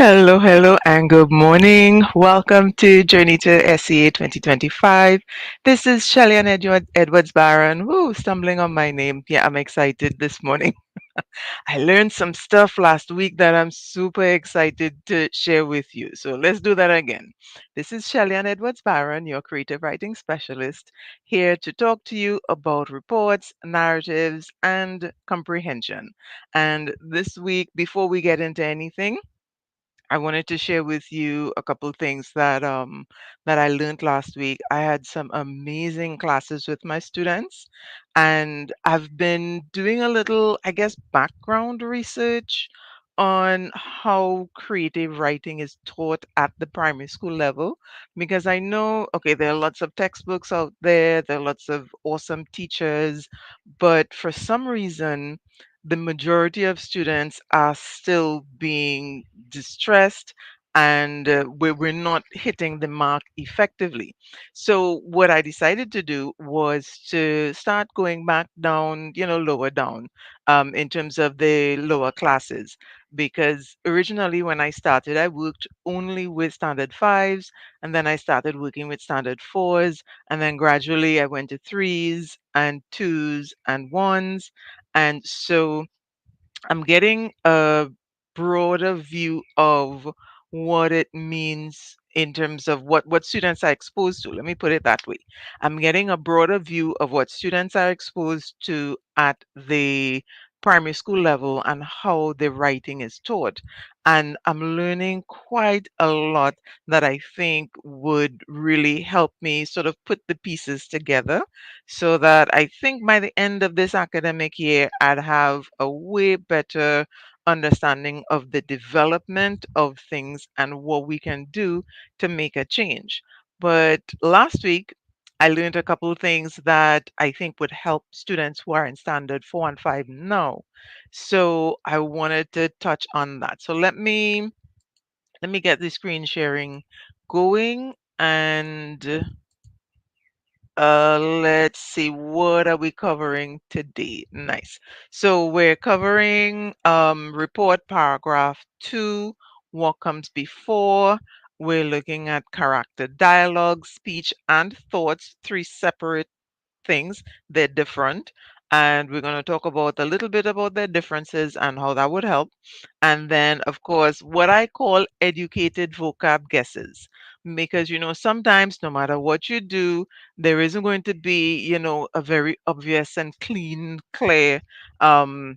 Hello, hello, and good morning. Welcome to Journey to SEA 2025. This is Shelly and Edwards Barron. Woo, stumbling on my name. Yeah, I'm excited this morning. I learned some stuff last week that I'm super excited to share with you. So let's do that again. This is Shelly and Edwards Barron, your creative writing specialist, here to talk to you about reports, narratives, and comprehension. And this week, before we get into anything, I wanted to share with you a couple things that I learned last week. I had some amazing classes with my students, and I've been doing a little, I guess, background research on how creative writing is taught at the primary school level because I know, okay, there are lots of textbooks out there are lots of awesome teachers, but for some reason the majority of students are still being distressed and we're not hitting the mark effectively. So what I decided to do was to start going back down, lower down in terms of the lower classes. Because originally, when I started, I worked only with standard fives, and then I started working with standard fours, and then gradually I went to threes and twos and ones. And so I'm getting a broader view of what it means in terms of what students are exposed to. Let me put it that way. I'm getting a broader view of what students are exposed to at the primary school level and how the writing is taught. And I'm learning quite a lot that I think would really help me sort of put the pieces together so that I think by the end of this academic year, I'd have a way better understanding of the development of things and what we can do to make a change. But last week, I learned a couple of things that I think would help students who are in standard 4 and 5 now. So I wanted to touch on that. So let me get the screen sharing going and let's see, what are we covering today? Nice. So we're covering report paragraph 2, what comes before. We're looking at character dialogue, speech, and thoughts, three separate things. They're different. And we're going to talk about a little bit about their differences and how that would help. And then, of course, what I call educated vocab guesses. Because, sometimes no matter what you do, there isn't going to be, a very obvious and clean, clear um,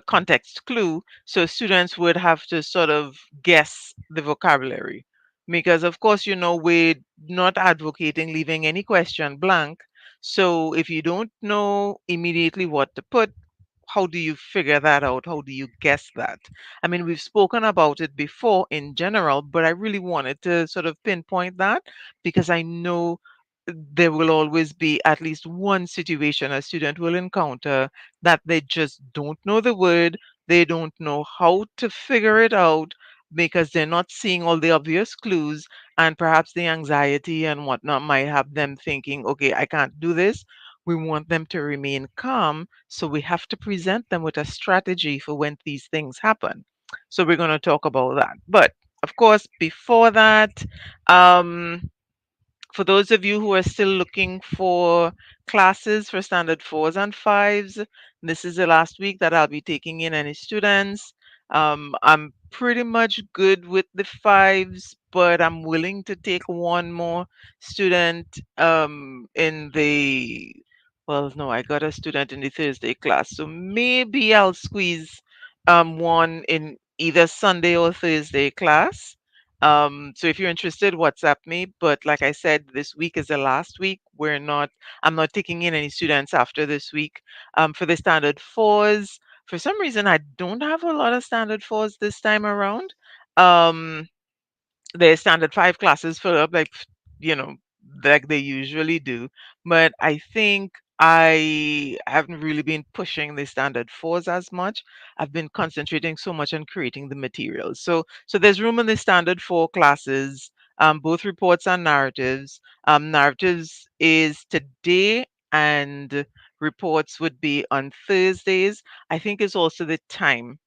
context clue. So students would have to sort of guess the vocabulary. Because, of course, we're not advocating leaving any question blank. So if you don't know immediately what to put, how do you figure that out? How do you guess that? I mean, we've spoken about it before in general, but I really wanted to sort of pinpoint that because I know there will always be at least one situation a student will encounter that they just don't know the word, they don't know how to figure it out because they're not seeing all the obvious clues, and perhaps the anxiety and whatnot might have them thinking, okay, I can't do this. We want them to remain calm, so we have to present them with a strategy for when these things happen. So we're going to talk about that. But of course, before that, um, for those of you who are still looking for classes for standard fours and fives, this is the last week that I'll be taking in any students. I'm pretty much good with the fives, but I'm willing to take one more student in the, well, no, I got a student in the Thursday class. So maybe I'll squeeze one in either Sunday or Thursday class. So if you're interested, WhatsApp me. But like I said, this week is the last week. I'm not taking in any students after this week. For the standard fours, for some reason, I don't have a lot of standard fours this time around. Um, their standard five classes fill up you know like they usually do, but I think I haven't really been pushing the standard fours as much. I've been concentrating so much on creating the materials. So there's room in the standard four classes, both reports and narratives. Narratives is today, and reports would be on Thursdays. I think it's also the time.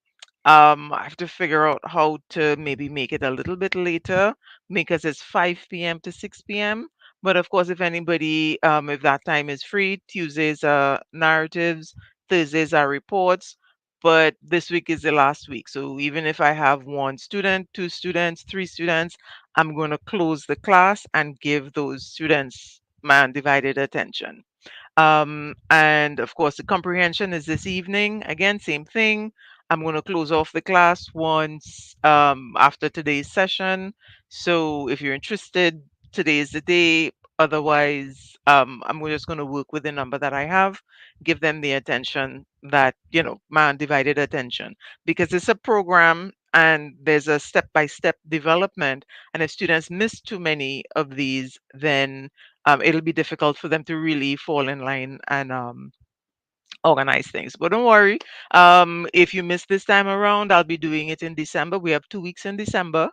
I have to figure out how to maybe make it a little bit later because it's 5 p.m. to 6 p.m. But of course, if anybody, if that time is free, Tuesdays are narratives, Thursdays are reports. But this week is the last week. So even if I have one student, two students, three students, I'm going to close the class and give those students my undivided attention. And of course, the comprehension is this evening. Again, same thing. I'm going to close off the class once after today's session. So if you're interested, today is the day. Otherwise, I'm just going to work with the number that I have, give them the attention that, my undivided attention, because it's a program and there's a step by step development. And if students miss too many of these, then it'll be difficult for them to really fall in line and organize things. But don't worry. If you miss this time around, I'll be doing it in December. We have 2 weeks in December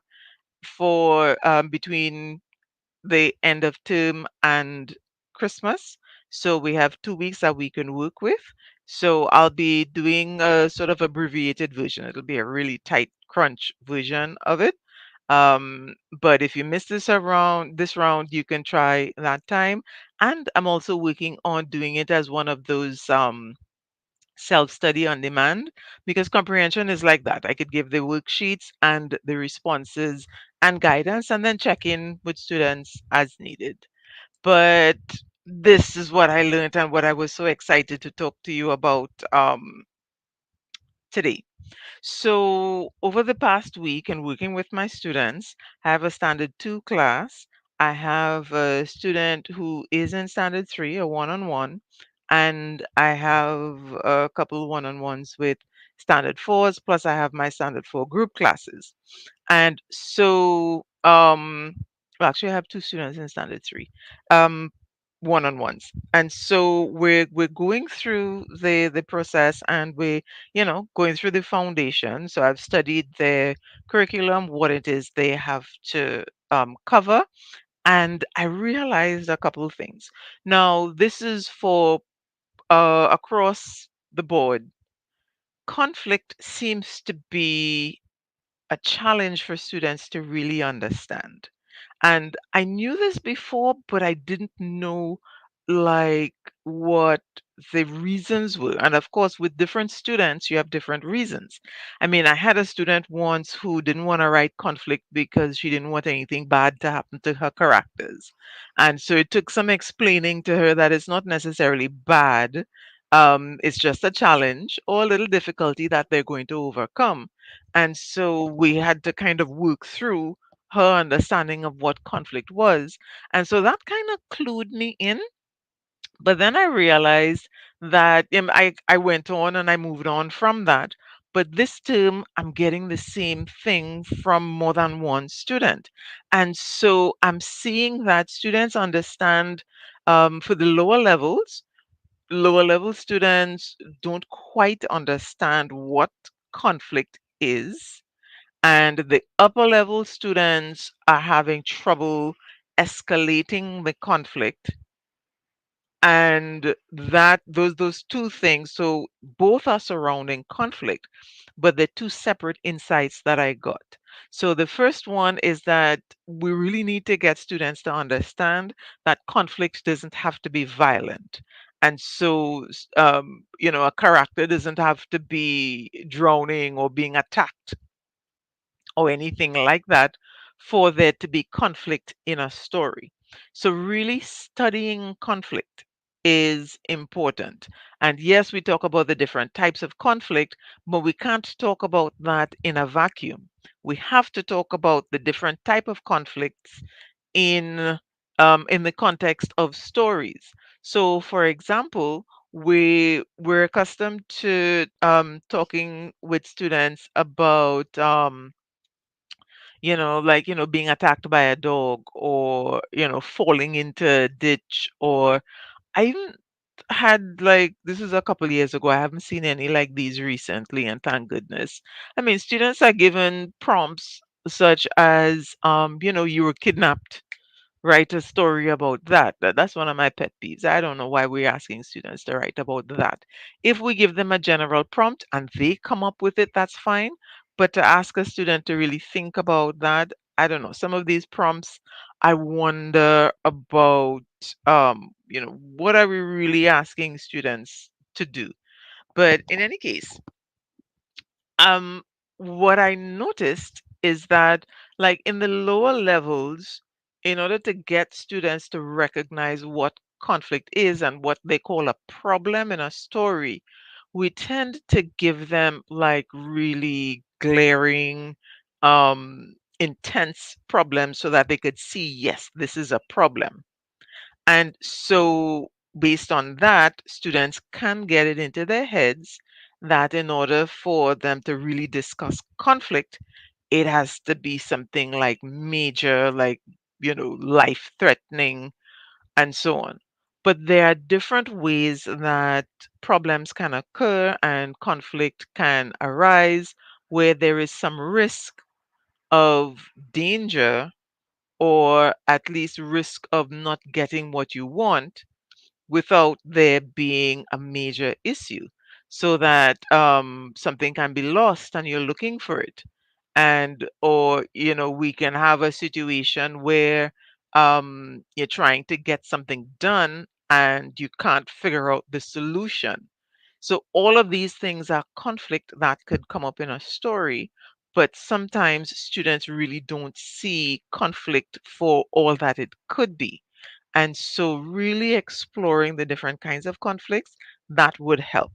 for between the end of term and Christmas. So we have 2 weeks that we can work with. So I'll be doing a sort of abbreviated version. It'll be a really tight crunch version of it. But if you miss this round, you can try that time. And I'm also working on doing it as one of those self-study on demand, because comprehension is like that. I could give the worksheets and the responses and guidance and then check in with students as needed. But this is what I learned and what I was so excited to talk to you about today. So, over the past week and working with my students, I have a standard two class. I have a student who is in standard three, a one on one, and I have a couple one on ones with standard fours, plus I have my standard four group classes. And so, well, actually, I have two students in standard three, um, one-on-ones. And so we're going through the process, and we're, going through the foundation. So I've studied their curriculum, what it is they have to cover, and I realized a couple of things. Now, this is for across the board. Conflict seems to be a challenge for students to really understand. And I knew this before, but I didn't know like what the reasons were. And of course, with different students, you have different reasons. I mean, I had a student once who didn't want to write conflict because she didn't want anything bad to happen to her characters. And so it took some explaining to her that it's not necessarily bad. It's just a challenge or a little difficulty that they're going to overcome. And so we had to kind of work through her understanding of what conflict was. And so that kind of clued me in. But then I realized that I went on and I moved on from that. But this term, I'm getting the same thing from more than one student. And so I'm seeing that students understand for the lower level students don't quite understand what conflict is, and the upper level students are having trouble escalating the conflict. And that those two things, so both are surrounding conflict, but they're two separate insights that I got. So the first one is that we really need to get students to understand that conflict doesn't have to be violent. And so a character doesn't have to be drowning or being attacked or anything like that for there to be conflict in a story. So, really studying conflict is important. And yes, we talk about the different types of conflict, but we can't talk about that in a vacuum. We have to talk about the different type of conflicts in the context of stories. So, for example, we're accustomed to talking with students about like, being attacked by a dog, or, falling into a ditch, or I even had, like, this is a couple years ago. I haven't seen any like these recently, and thank goodness. I mean, students are given prompts such as, you were kidnapped, write a story about that. That's one of my pet peeves. I don't know why we're asking students to write about that. If we give them a general prompt and they come up with it, that's fine. But to ask a student to really think about that, I don't know. Some of these prompts, I wonder about, what are we really asking students to do? But in any case, um, what I noticed is that, like in the lower levels, in order to get students to recognize what conflict is and what they call a problem in a story, we tend to give them like really glaring, intense problems so that they could see, yes, this is a problem. And so, based on that, students can get it into their heads that in order for them to really discuss conflict, it has to be something like major, like, life threatening, and so on. But there are different ways that problems can occur and conflict can arise where there is some risk of danger, or at least risk of not getting what you want without there being a major issue, so that something can be lost and you're looking for it. And or we can have a situation where you're trying to get something done and you can't figure out the solution. So all of these things are conflict that could come up in a story, but sometimes students really don't see conflict for all that it could be. And so, really exploring the different kinds of conflicts, that would help.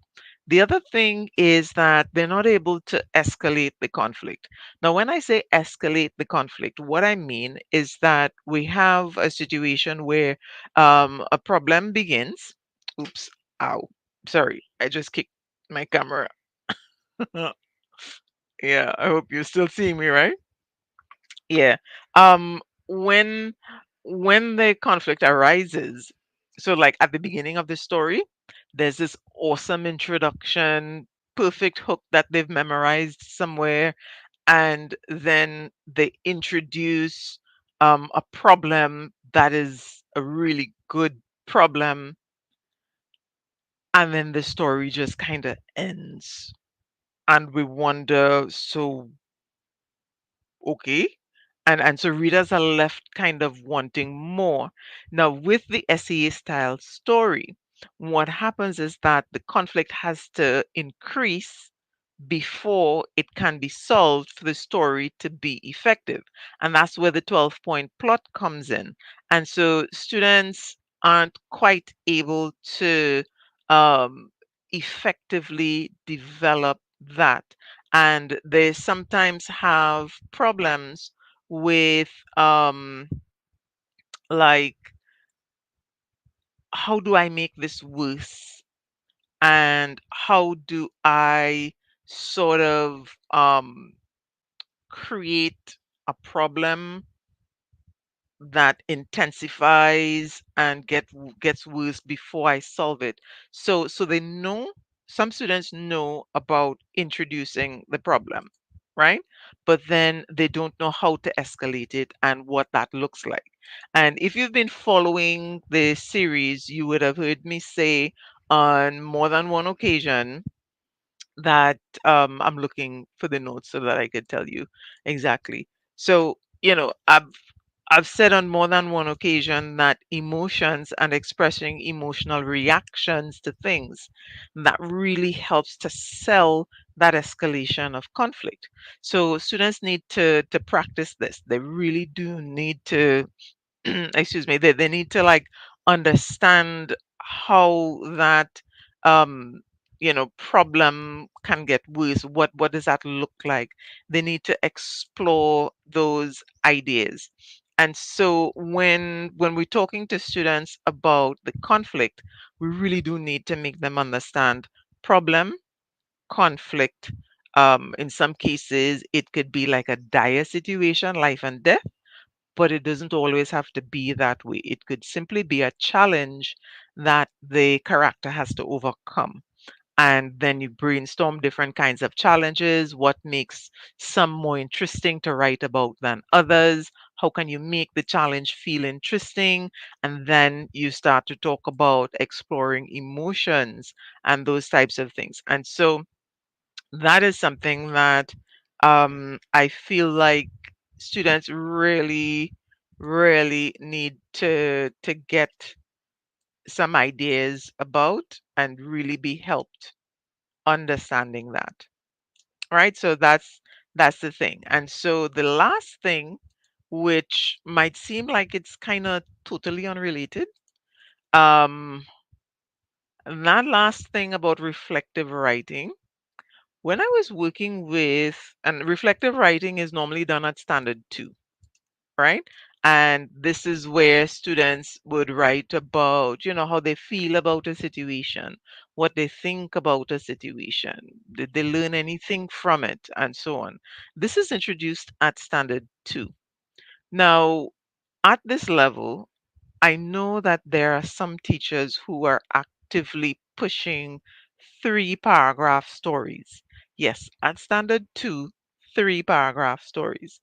The other thing is that they're not able to escalate the conflict. Now, when I say escalate the conflict, what I mean is that we have a situation where a problem begins. Oops, ow, sorry, I just kicked my camera. Yeah, I hope you're still seeing me, right? Yeah. Um, when the conflict arises, so like at the beginning of the story, there's this awesome introduction, perfect hook that they've memorized somewhere, and then they introduce a problem that is a really good problem, and then the story just kind of ends, and we wonder, so okay. And so readers are left kind of wanting more. Now, with the essay style story, what happens is that the conflict has to increase before it can be solved for the story to be effective. And that's where the 12-point plot comes in. And so students aren't quite able to effectively develop that. And they sometimes have problems with, like, how do I make this worse? And how do I sort of create a problem that intensifies and gets worse before I solve it. So they know, some students know about introducing the problem, right? But then they don't know how to escalate it and what that looks like. And if you've been following the series, you would have heard me say on more than one occasion that I'm looking for the notes so that I could tell you exactly. So, I've said on more than one occasion that emotions and expressing emotional reactions to things, that really helps to sell that escalation of conflict. So students need to practice this. They really do need to excuse me, they need to like understand how that um problem can get worse. What does that look like? They need to explore those ideas. And so when we're talking to students about the conflict, we really do need to make them understand problem, conflict. In some cases it could be like a dire situation, life and death, but it doesn't always have to be that way. It could simply be a challenge that the character has to overcome. And then you brainstorm different kinds of challenges, what makes some more interesting to write about than others, How can you make the challenge feel interesting? And then you start to talk about exploring emotions and those types of things. And so that is something that I feel like students really, really need to get some ideas about and really be helped understanding that. Right? So that's the thing. And so the last thing, which might seem like it's kind of totally unrelated, um, that last thing about reflective writing. When I was working with, and reflective writing is normally done at standard two, right? And this is where students would write about, how they feel about a situation, what they think about a situation, did they learn anything from it, and so on. This is introduced at standard two. Now, at this level, I know that there are some teachers who are actively pushing three paragraph stories. Yes, at standard two, three paragraph stories.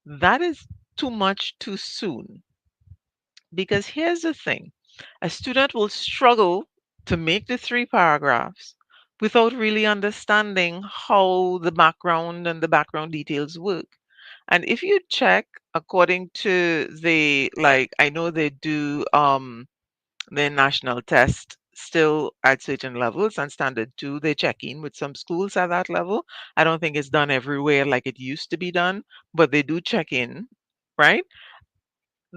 That is too much too soon. Because here's the thing, a student will struggle to make the three paragraphs without really understanding how the background and the background details work. And if you check according to the, like, I know they do their national test still at certain levels, and standard two they check in with some schools at that level. I don't think it's done everywhere like it used to be done, but they do check in, right?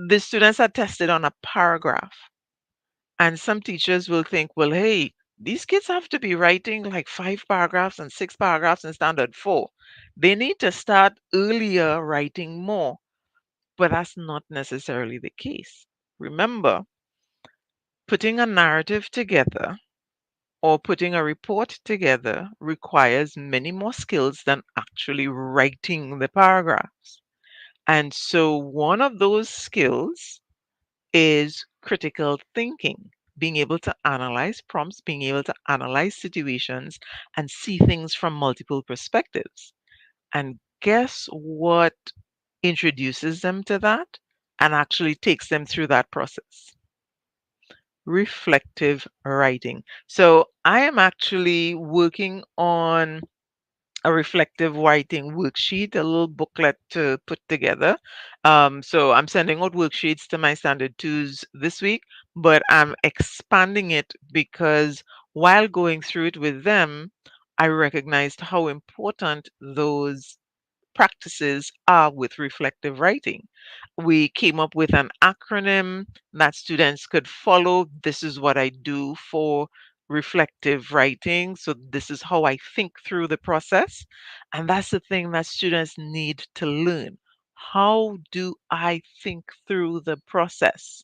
The students are tested on a paragraph, and some teachers will think, well, hey, these kids have to be writing like five paragraphs and six paragraphs in standard four. They need to start earlier writing more, but that's not necessarily the case. Remember, putting a narrative together or putting a report together requires many more skills than actually writing the paragraphs. And so, one of those skills is critical thinking, being able to analyze prompts, being able to analyze situations, and see things from multiple perspectives. And guess what introduces them to that and actually takes them through that process? Reflective writing. So, I am actually working on a reflective writing worksheet, a little booklet to put together. So I'm sending out worksheets to my standard twos this week, but I'm expanding it because while going through it with them, I recognized how important those practices are with reflective writing. We came up with an acronym that students could follow. This is what I do for reflective writing. So, this is how I think through the process. And that's the thing that students need to learn. How do I think through the process?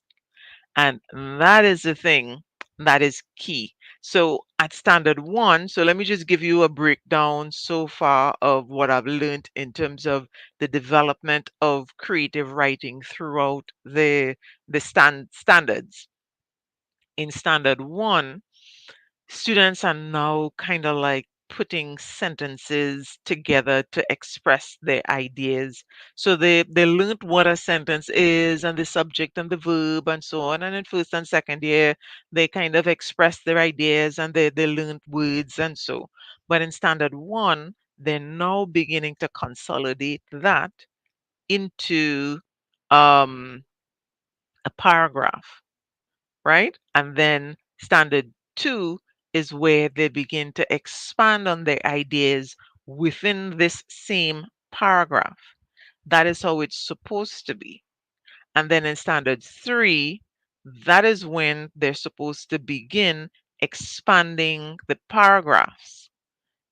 And that is the thing that is key. So at standard one, so let me just give you a breakdown so far of what I've learned in terms of the development of creative writing throughout the standards. In standard one, students are now kind of like putting sentences together to express their ideas. So they learned what a sentence is and the subject and the verb and so on. And in first and second year, they kind of express their ideas and they learned words and so. But in standard one, they're now beginning to consolidate that into um, a paragraph, right? And then standard two is where they begin to expand on their ideas within this same paragraph. That is how it's supposed to be. And then in standard three, that is when they're supposed to begin expanding the paragraphs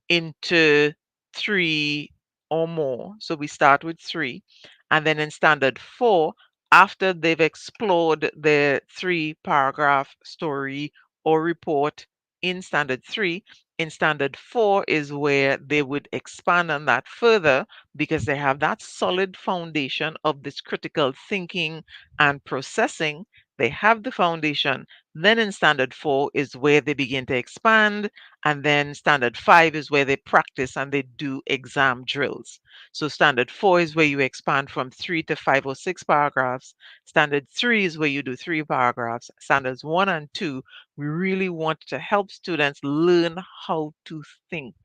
into three or more. So we start with three. And then in standard four, after they've explored the three paragraph story or report in standard three, in standard four is where they would expand on that further because they have that solid foundation of this critical thinking and processing. They have the foundation. Then in standard 4 is where they begin to expand. And then standard 5 is where they practice and they do exam drills. So standard 4 is where you expand from 3 to 5 or 6 paragraphs. Standard 3 is where you do 3 paragraphs. Standards 1 and 2, we really want to help students learn how to think.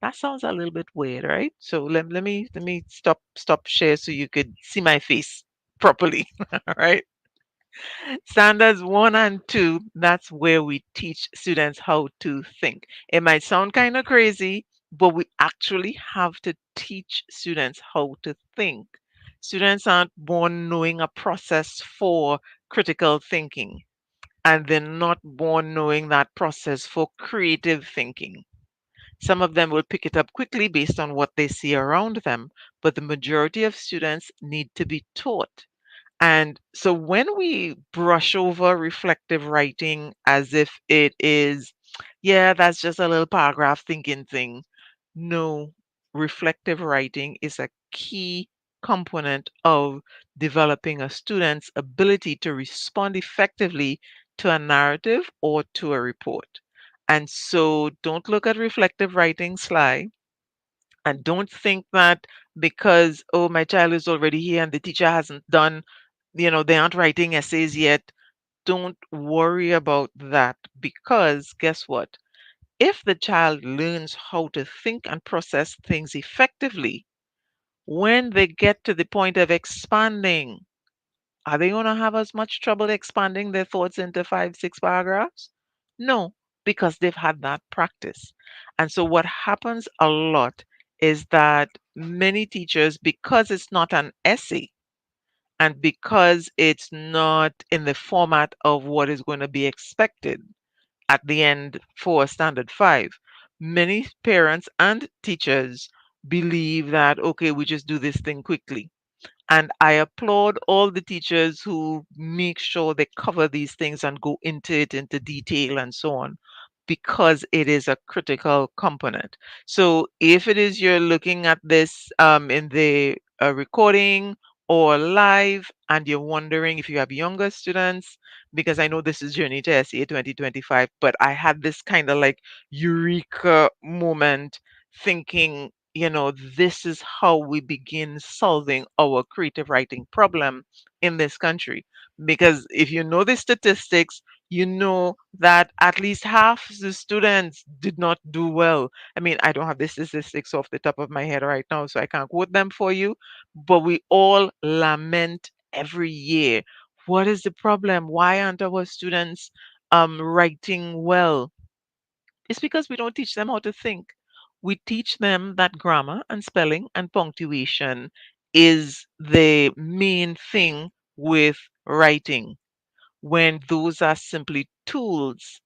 That sounds a little bit weird, right? So let me stop share so you could see my face properly. All right. Standards 1 and 2, that's where we teach students how to think. It might sound kind of crazy, but we actually have to teach students how to think. Students aren't born knowing a process for critical thinking, and they're not born knowing that process for creative thinking. Some of them will pick it up quickly based on what they see around them, but the majority of students need to be taught. And so when we brush over reflective writing as if it is, yeah, that's just a little paragraph thinking thing. No, reflective writing is a key component of developing a student's ability to respond effectively to a narrative or to a report. And so don't look at reflective writing sly, and don't think that because, oh, my child is already here and the teacher hasn't done, they aren't writing essays yet. Don't worry about that, because guess what? If the child learns how to think and process things effectively, when they get to the point of expanding, are they going to have as much trouble expanding their thoughts into 5, 6 paragraphs? No, because they've had that practice. And so, what happens a lot is that many teachers, because it's not an essay and because it's not in the format of what is going to be expected at the end for standard 5, many parents and teachers believe that, okay, we just do this thing quickly. And I applaud all the teachers who make sure they cover these things and go into it into detail and so on, because it is a critical component. So if it is you're looking at this in the recording or live and you're wondering if you have younger students, because I know this is Journey to SA 2025, but I had this kind of like eureka moment thinking, this is how we begin solving our creative writing problem in this country. Because if you know the statistics, you know that at least half the students did not do well. I mean, I don't have the statistics off the top of my head right now, so I can't quote them for you, but we all lament every year. What is the problem? Why aren't our students writing well? It's because we don't teach them how to think. We teach them that grammar and spelling and punctuation is the main thing with writing, when those are simply tools.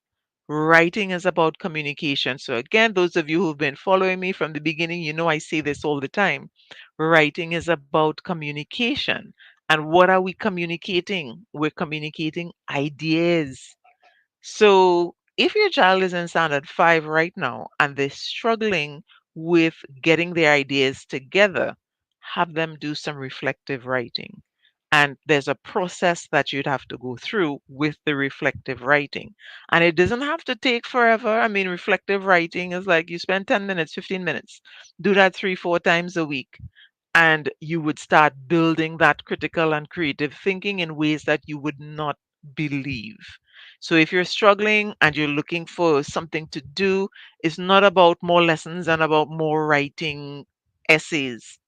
Writing is about communication. So, again, those of you who've been following me from the beginning, you know I say this all the time. Writing is about communication. And what are we communicating? We're communicating ideas. So if your child is in standard 5 right now and they're struggling with getting their ideas together, have them do some reflective writing. And there's a process that you'd have to go through with the reflective writing. And it doesn't have to take forever. I mean, reflective writing is like you spend 10 minutes, 15 minutes. Do that 3, 4 times a week. And you would start building that critical and creative thinking in ways that you would not believe. So if you're struggling and you're looking for something to do, it's not about more lessons and about more writing essays.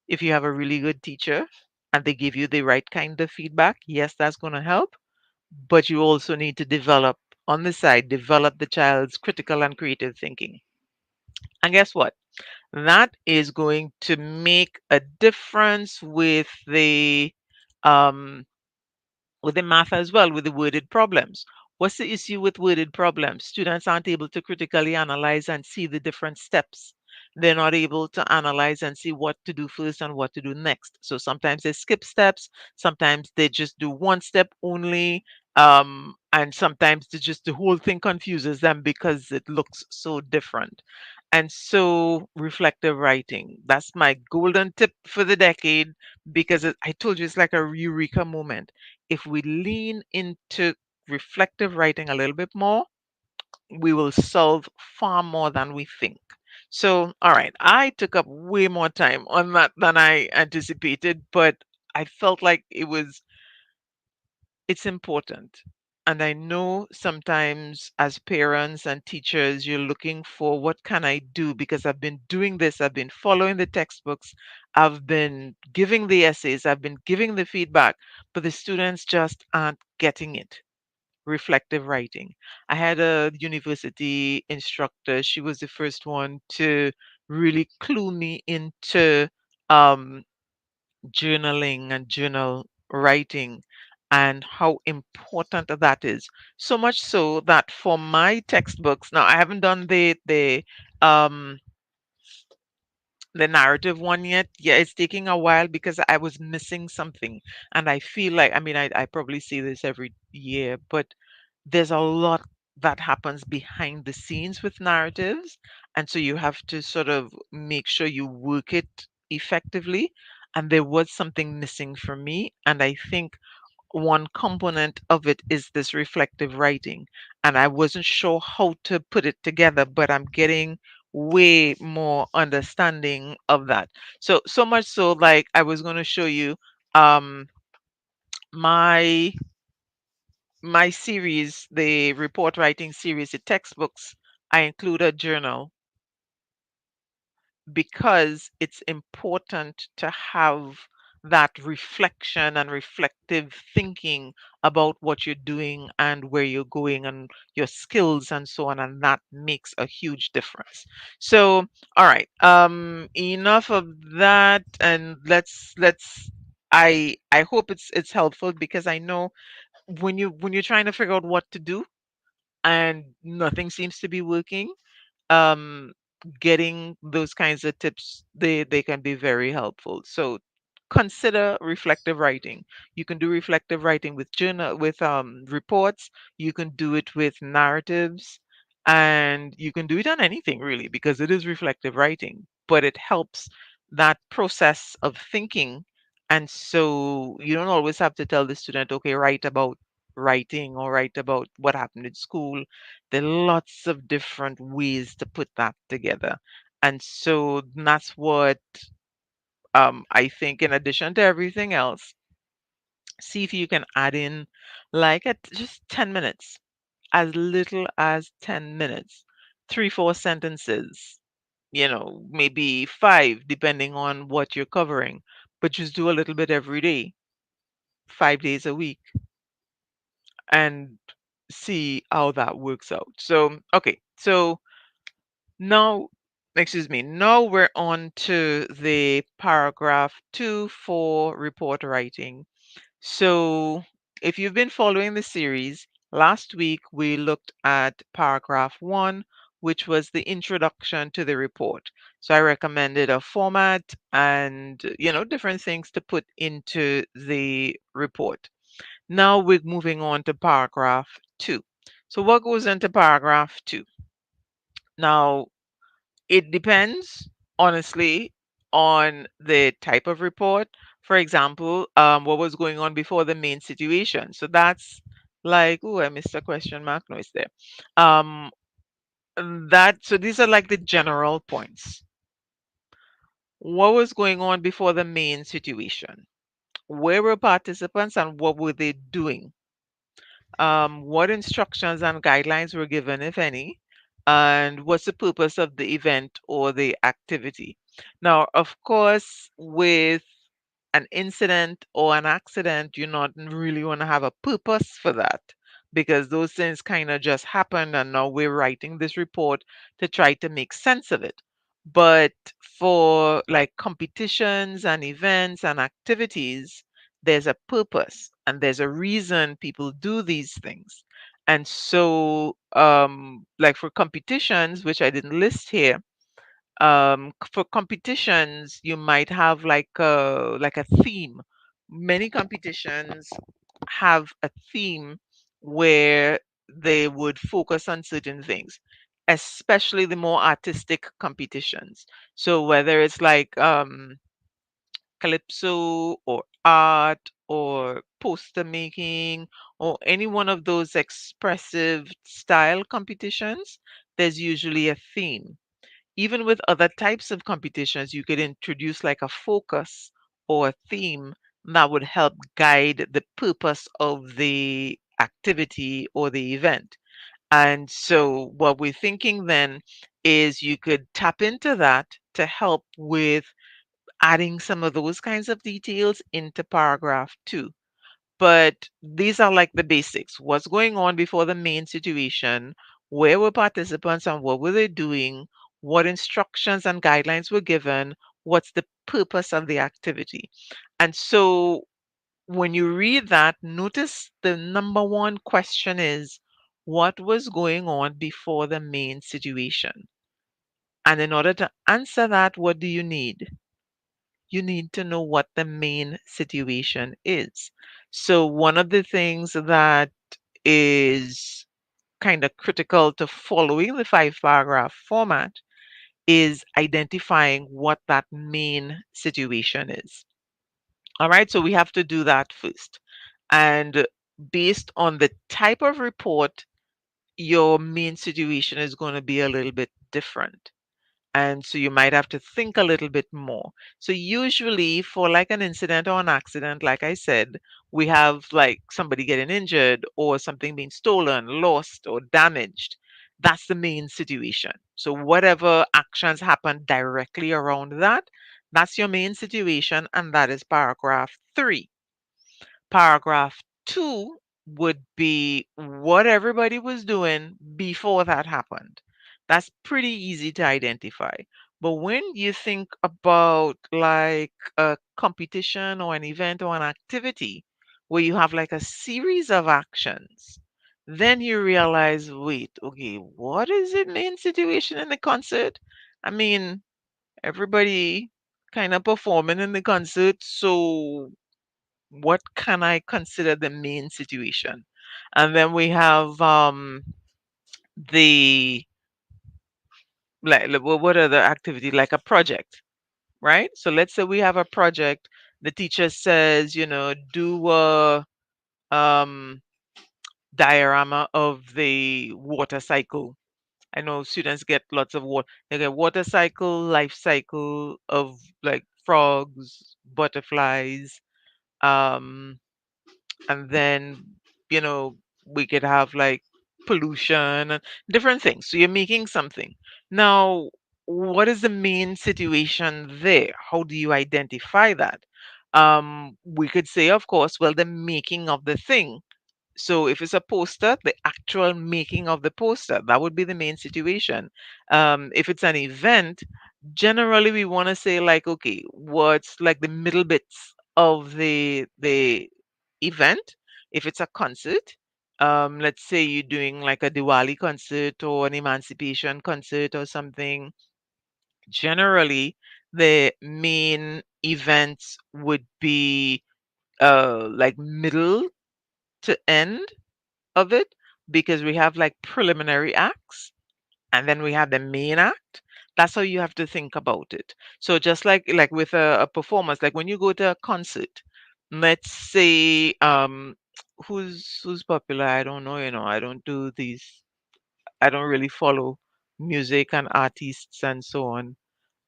If you have a really good teacher and they give you the right kind of feedback, yes, that's going to help. But you also need to develop on the side, develop the child's critical and creative thinking. And guess what? That is going to make a difference um, with the math as well, with the worded problems. What's the issue with worded problems? Students aren't able to critically analyze and see the different steps. They're not able to analyze and see what to do first and what to do next. So sometimes they skip steps, sometimes they just do one step only, and sometimes the whole thing confuses them because it looks so different. And so reflective writing, that's my golden tip for the decade, because I told you it's like a eureka moment. If we lean into reflective writing a little bit more, we will solve far more than we think. So, all right, I took up way more time on that than I anticipated, but I felt like it's important. And I know sometimes as parents and teachers, you're looking for what can I do because I've been doing this, I've been following the textbooks, I've been giving the essays, I've been giving the feedback, but the students just aren't getting it. Reflective writing. I had a university instructor, she was the first one to really clue me into um, journaling and journal writing and how important that is. So much so that for my textbooks, now I haven't done um the narrative one yet. Yeah, it's taking a while because I was missing something. And I feel like, I mean, I probably see this every year, but there's a lot that happens behind the scenes with narratives. And so you have to sort of make sure you work it effectively. And there was something missing for me. And I think one component of it is this reflective writing. And I wasn't sure how to put it together, but I'm getting way more understanding of that. So, so much so, like I was going to show you um, my my series, the report writing series, the textbooks, I include a journal because it's important to have that reflection and reflective thinking about what you're doing and where you're going and your skills and so on, and that makes a huge difference. So, all right, enough of that, and I hope it's helpful because I know when you're trying to figure out what to do and nothing seems to be working, um getting those kinds of tips, they can be very helpful. So consider reflective writing. You can do reflective writing with journal, with reports. You can do it with narratives, and you can do it on anything really because it is reflective writing, but it helps that process of thinking. And so you don't always have to tell the student, okay, write about writing or write about what happened in school. There are lots of different ways to put that together. And so that's what I think, in addition to everything else, see if you can add in like at just 10 minutes, as little as 10 minutes, three, four sentences, maybe five, depending on what you're covering, but just do a little bit every day, 5 days a week, and see how that works out. So, okay. So, now, excuse me, now we're on to the paragraph 2 for report writing. So, if you've been following the series, last week we looked at paragraph 1, which was the introduction to the report. So, I recommended a format and, different things to put into the report. Now we're moving on to paragraph 2. So, what goes into paragraph 2? Now, it depends, honestly, on the type of report. For example, what was going on before the main situation. So that's like, oh, I missed a question mark. No, it's there. Um, so these are like the general points. What was going on before the main situation? Where were participants and what were they doing? What instructions and guidelines were given, if any, and what's the purpose of the event or the activity. Now, of course, with an incident or an accident, you not really want to have a purpose for that because those things kind of just happened and now we're writing this report to try to make sense of it. But for like competitions and events and activities, there's a purpose and there's a reason people do these things. And so, like for competitions, which I didn't list here, for competitions you might have like a theme. Many competitions have a theme where they would focus on certain things, especially the more artistic competitions. So whether it's like calypso or art or poster making or any one of those expressive style competitions, there's usually a theme. Even with other types of competitions, you could introduce like a focus or a theme that would help guide the purpose of the activity or the event. And so, what we're thinking then is you could tap into that to help with adding some of those kinds of details into paragraph two. But these are like the basics. What's going on before the main situation? Where were participants and what were they doing? What instructions and guidelines were given? What's the purpose of the activity? And so when you read that, notice the number one question is what was going on before the main situation? And in order to answer that, what do you need? You need to know what the main situation is. So, one of the things that is kind of critical to following the five paragraph format is identifying what that main situation is. All right, so we have to do that first. And based on the type of report, your main situation is going to be a little bit different. And so you might have to think a little bit more. So usually for like an incident or an accident, like I said, we have like somebody getting injured or something being stolen, lost, or damaged. That's the main situation. So whatever actions happen directly around that, that's your main situation, and that is paragraph three. Paragraph two would be what everybody was doing before that happened. That's pretty easy to identify. But when you think about like a competition or an event or an activity where you have like a series of actions, then you realize, wait, okay, what is the main situation in the concert? I mean, everybody kind of performing in the concert, so what can I consider the main situation? And then we have the what are the activity like a project, right? So let's say we have a project. The teacher says, do a um, diorama of the water cycle. I know students get lots of water. They get water cycle, life cycle of like frogs, butterflies, um, and then you know we could have like pollution and different things, so you're making something. Now, what is the main situation there? How do you identify that? We could say, of course, well, the making of the thing. So if it's a poster, the actual making of the poster, that would be the main situation. If it's an event, generally we want to say like, okay, what's like the middle bits of the event? If it's a concert, let's say you're doing like a Diwali concert or an emancipation concert or something, generally the main events would be like middle to end of it, because we have like preliminary acts and then we have the main act. That's how you have to think about it. So just like with a performance, like when you go to a concert, let's say who's popular, I don't know, I don't do these, I don't really follow music and artists and so on.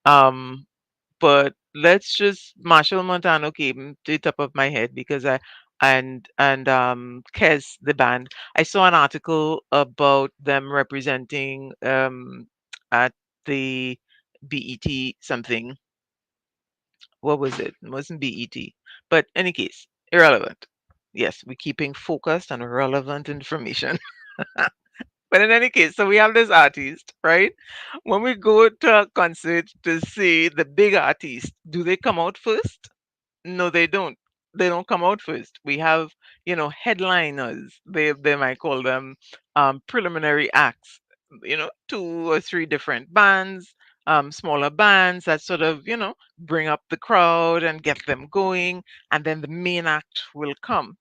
um but let's just Marshall Montano came to the top of my head because I and Kes the band. I saw an article about them representing at the BET something. What was it? It wasn't BET. But any case, irrelevant. Yes, we're keeping focused on relevant information. But in any case, so we have this artist, right? When we go to a concert to see the big artist, do they come out first? No, they don't. They don't come out first. We have, headliners. They might call them preliminary acts. Two or three different bands, smaller bands that sort of, bring up the crowd and get them going, and then the main act will come.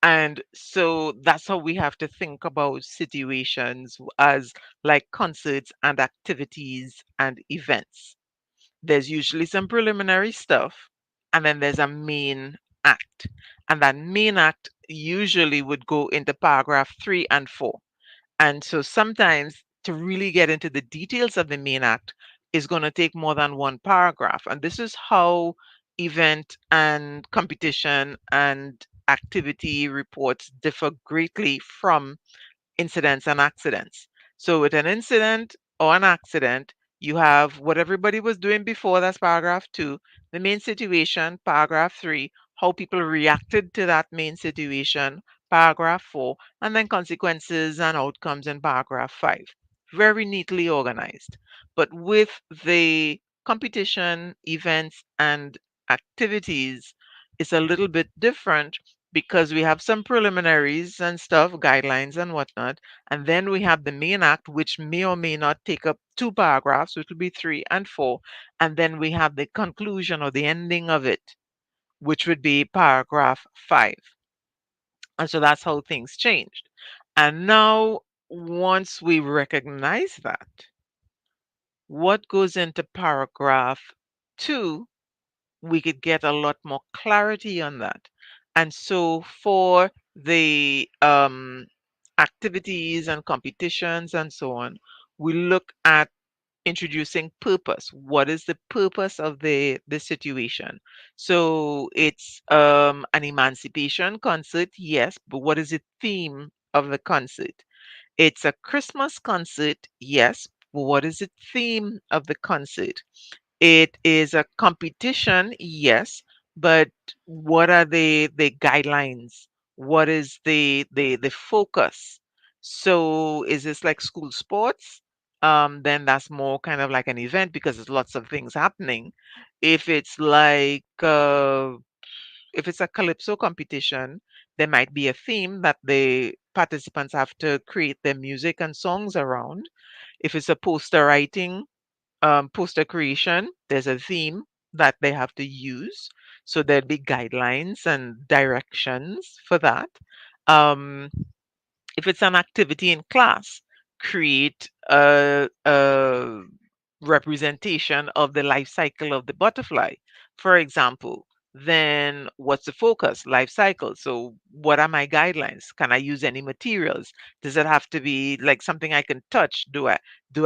And so that's how we have to think about situations as like concerts and activities and events. There's usually some preliminary stuff, and then there's a main act. And that main act usually would go into paragraph 3 and 4. And so sometimes to really get into the details of the main act is going to take more than one paragraph. And this is how event and competition and activity reports differ greatly from incidents and accidents. So with an incident or an accident, you have what everybody was doing before, that's paragraph 2, the main situation, paragraph 3, how people reacted to that main situation, paragraph 4, and then consequences and outcomes in paragraph 5. Very neatly organized. But with the competition, events, and activities, it's a little bit different because we have some preliminaries and stuff, guidelines and whatnot. And then we have the main act, which may or may not take up 2 paragraphs, which will be 3 and 4. And then we have the conclusion or the ending of it, which would be paragraph 5. And so that's how things changed. And now, once we recognize that, what goes into paragraph 2, we could get a lot more clarity on that. And so for the activities and competitions and so on, we look at introducing purpose. What is the purpose of the situation? So it's an emancipation concert, yes, but what is the theme of the concert? It's a Christmas concert, yes, but what is the theme of the concert? It is a competition, yes, but what are the guidelines? What is the focus? So is this like school sports? Then that's more kind of like an event because there's lots of things happening. If it's like if it's a calypso competition, there might be a theme that the participants have to create their music and songs around. If it's a poster writing, poster creation, there's a theme that they have to use. So there'd be guidelines and directions for that. Um, if it's an activity in class, create a representation of the life cycle of the butterfly, for example. Then what's the focus? Life cycle. So what are my guidelines? Can I use any materials? Does it have to be like something I can touch? Do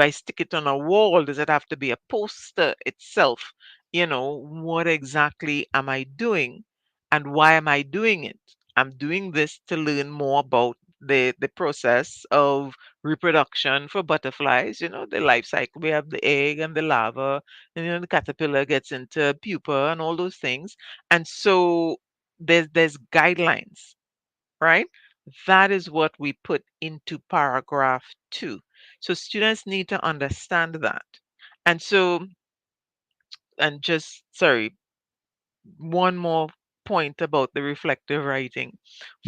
I stick it on a wall? Does it have to be a poster itself? What exactly am I doing and why am I doing it? I'm doing this to learn more about the process of reproduction for butterflies, the life cycle. We have the egg and the larva, and the caterpillar gets into pupa and all those things. And so there's guidelines, right? That is what we put into paragraph 2. So students need to understand that. And so, and just sorry, one more point about the reflective writing.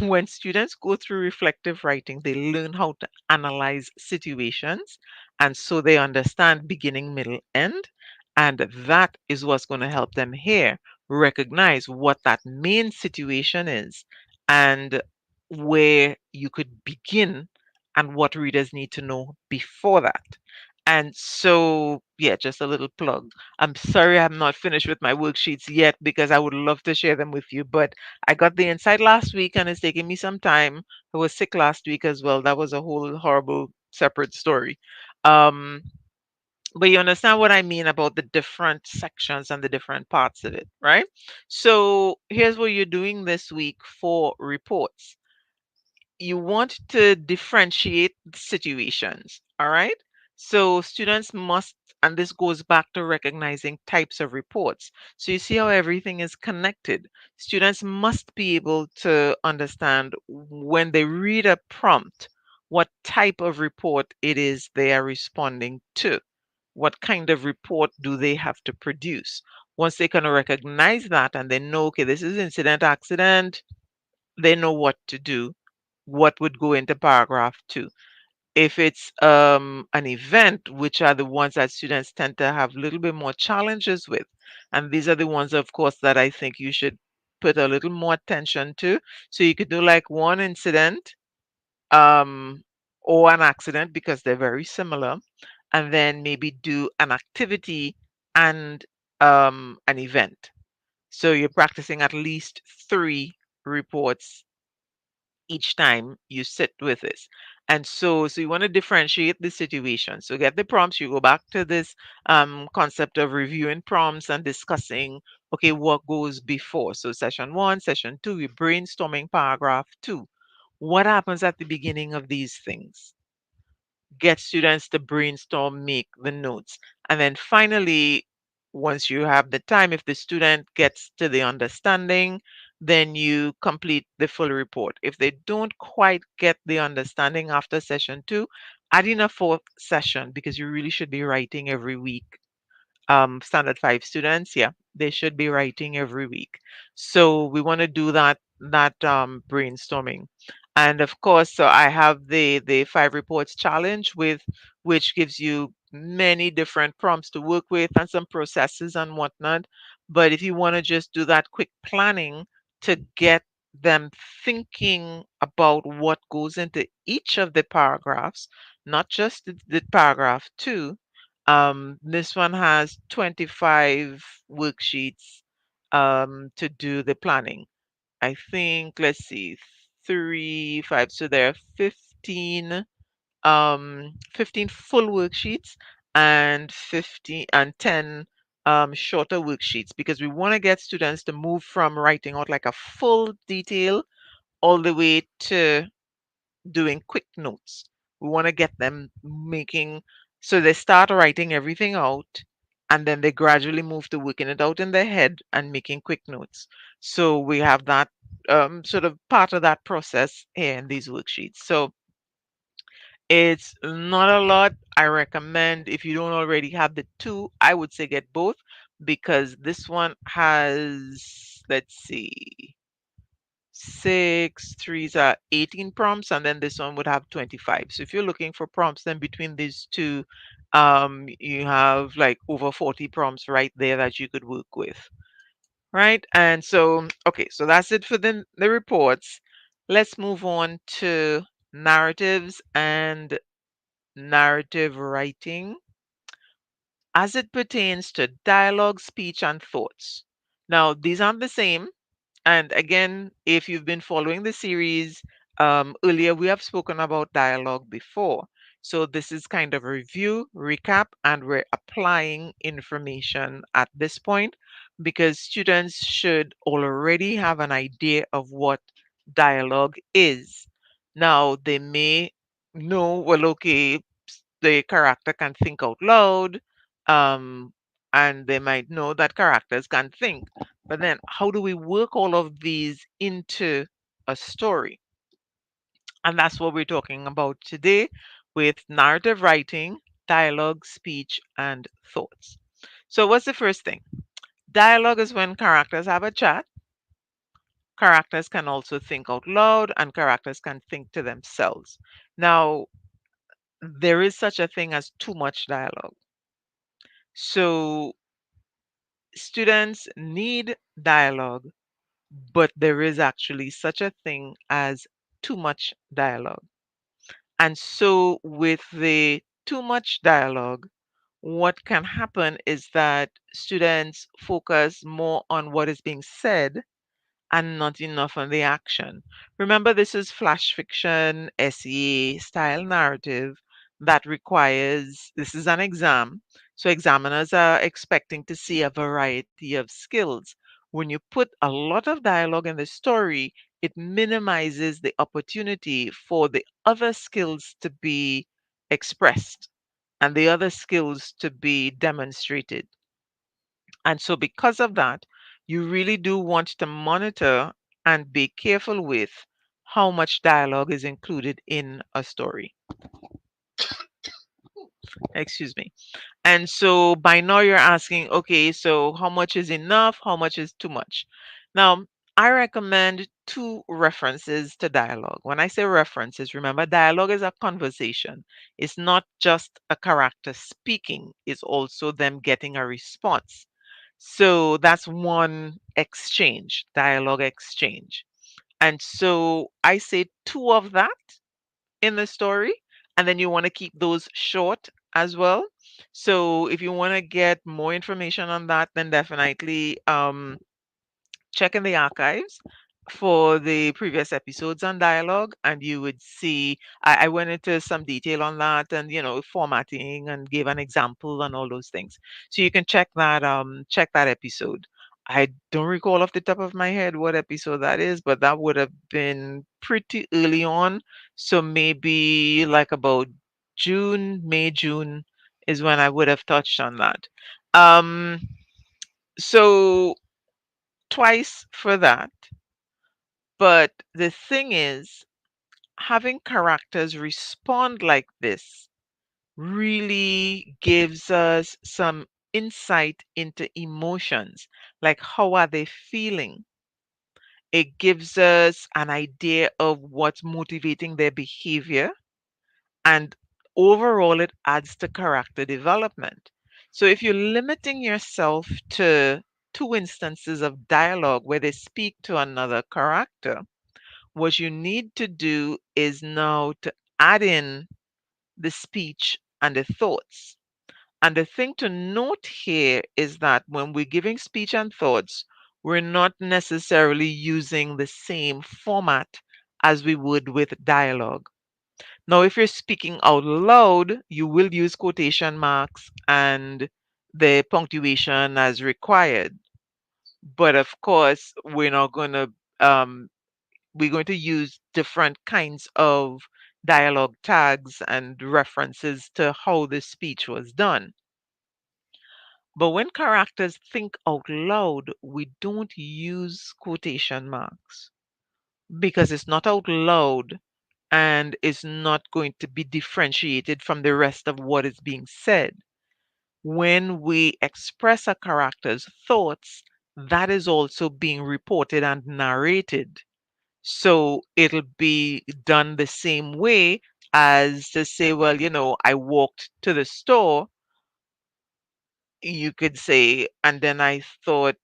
When students go through reflective writing, they learn how to analyze situations. And so they understand beginning, middle, end. And that is what's going to help them here recognize what that main situation is and where you could begin and what readers need to know before that. And so, yeah, just a little plug. I'm sorry I'm not finished with my worksheets yet because I would love to share them with you, but I got the insight last week and it's taking me some time. I was sick last week as well. That was a whole horrible separate story. Um, but you understand what I mean about the different sections and the different parts of it, right? So here's what you're doing this week for reports. You want to differentiate situations, all right? So students must, and this goes back to recognizing types of reports. So you see how everything is connected. Students must be able to understand when they read a prompt, what type of report it is they are responding to. What kind of report do they have to produce? Once they can recognize that and they know, okay, this is incident, accident, they know what to do, what would go into paragraph 2. If it's an event, which are the ones that students tend to have a little bit more challenges with, and these are the ones, of course, that I think you should put a little more attention to. So you could do like one incident um, or an accident because they're very similar, and then maybe do an activity and an event. So you're practicing at least 3 reports each time you sit with this. And so you want to differentiate the situation. So get the prompts, you go back to this concept of reviewing prompts and discussing, okay, what goes before. So session one, session two, we're brainstorming paragraph two. What happens at the beginning of these things? Get students to brainstorm, make the notes. And then finally, once you have the time, if the student gets to the understanding, then you complete the full report. If they don't quite get the understanding after session two, add in a fourth session because you really should be writing every week. Standard 5 students, yeah, they should be writing every week. So we want to do that brainstorming. And of course, so I have the 5 reports challenge with which gives you many different prompts to work with and some processes and whatnot. But if you want to just do that quick planning to get them thinking about what goes into each of the paragraphs, not just the paragraph two, this one has 25 worksheets to do the planning. I think, let's see, 3, 5. So there are 15 full worksheets and 15 and 10 shorter worksheets because we want to get students to move from writing out like a full detail all the way to doing quick notes. We want to get them making, so they start writing everything out and then they gradually move to working it out in their head and making quick notes. So we have that sort of part of that process here in these worksheets. So it's not a lot. I recommend if you don't already have the two, I would say get both because this one has, let's see, six threes are 18 prompts, and then this one would have 25. So if you're looking for prompts, then between these two, you have like over 40 prompts right there that you could work with, right? And so, okay, so that's it for the reports. Let's move on to narratives and narrative writing as it pertains to dialogue, speech, and thoughts. Now, these aren't the same. And again, if you've been following the series, earlier we have spoken about dialogue before. So this is kind of a review, recap, and we're applying information at this point because students should already have an idea of what dialogue is. Now, they may know, well, okay, the character can think out loud, um, and they might know that characters can think. But then, how do we work all of these into a story? And that's what we're talking about today with narrative writing, dialogue, speech, and thoughts. So, what's the first thing? Dialogue is when characters have a chat. Characters can also think out loud, and characters can think to themselves. Now, there is such a thing as too much dialogue. So, students need dialogue, but there is actually such a thing as too much dialogue. And so, with the too much dialogue, what can happen is that students focus more on what is being said and not enough on the action. Remember, this is flash fiction, SEA style narrative that requires, this is an exam. So examiners are expecting to see a variety of skills. When you put a lot of dialogue in the story, it minimizes the opportunity for the other skills to be expressed and the other skills to be demonstrated. And so, because of that, you really do want to monitor and be careful with how much dialogue is included in a story. Excuse me. And so, by now, you're asking, okay, so how much is enough? How much is too much? Now, I recommend 2 references to dialogue. When I say references, remember, dialogue is a conversation. It's not just a character speaking, it's also them getting a response. So that's one exchange, dialogue exchange. And so I say 2 of that in the story, and then you want to keep those short as well. So if you want to get more information on that, then definitely check in the archives for the previous episodes on dialogue, and you would see I went into some detail on that, and formatting, and gave an example and all those things. So you can check that episode. I don't recall off the top of my head what episode that is, but that would have been pretty early on. So maybe like about June is when I would have touched on that. Um, so twice for that. But the thing is, having characters respond like this really gives us some insight into emotions, like how are they feeling. It gives us an idea of what's motivating their behavior, and overall it adds to character development. So if you're limiting yourself to two instances of dialogue where they speak to another character, what you need to do is now to add in the speech and the thoughts. And the thing to note here is that when we're giving speech and thoughts, we're not necessarily using the same format as we would with dialogue. Now, if you're speaking out loud, you will use quotation marks and the punctuation as required. But of course, um, we're going to use different kinds of dialogue tags and references to how the speech was done. But when characters think out loud, we don't use quotation marks because it's not out loud and is not going to be differentiated from the rest of what is being said. When we express a character's thoughts, that is also being reported and narrated. So it'll be done the same way as to say, well, I walked to the store, you could say, and then I thought,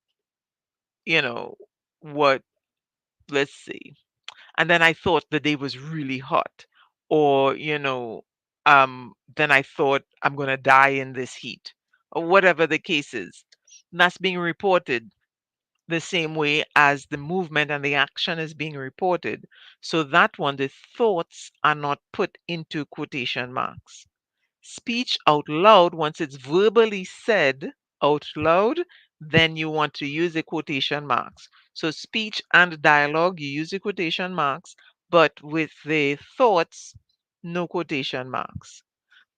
you know, what, let's see, and then I thought the day was really hot. Or, then I thought I'm going to die in this heat, or whatever the case is. And that's being reported the same way as the movement and the action is being reported. So that one, the thoughts are not put into quotation marks. Speech out loud, once it's verbally said out loud, then you want to use the quotation marks. So speech and dialogue, you use the quotation marks, but with the thoughts, no quotation marks.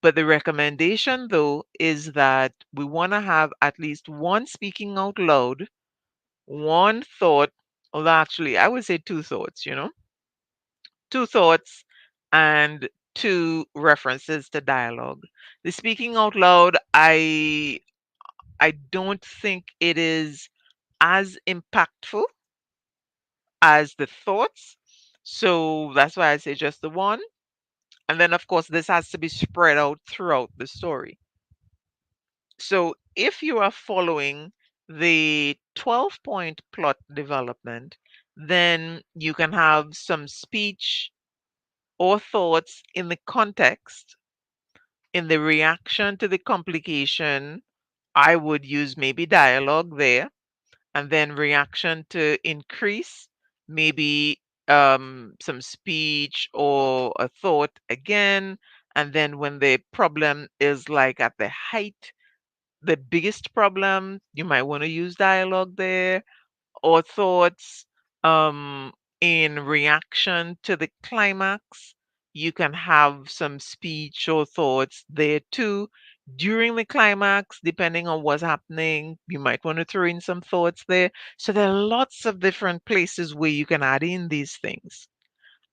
But the recommendation, though, is that we want to have at least one speaking out loud, one thought, well, actually, I would say two thoughts, two thoughts and two references to dialogue. The speaking out loud, I don't think it is as impactful as the thoughts. So that's why I say just the one. And then, of course, this has to be spread out throughout the story. So if you are following the 12-point plot development, then you can have some speech or thoughts in the context, in the reaction to the complication. I would use maybe dialogue there, and then reaction to increase, maybe some speech or a thought again. And then when the problem is like at the height, the biggest problem, you might want to use dialogue there, or thoughts um, in reaction to the climax. You can have some speech or thoughts there too. During the climax, depending on what's happening, you might want to throw in some thoughts there. So there are lots of different places where you can add in these things.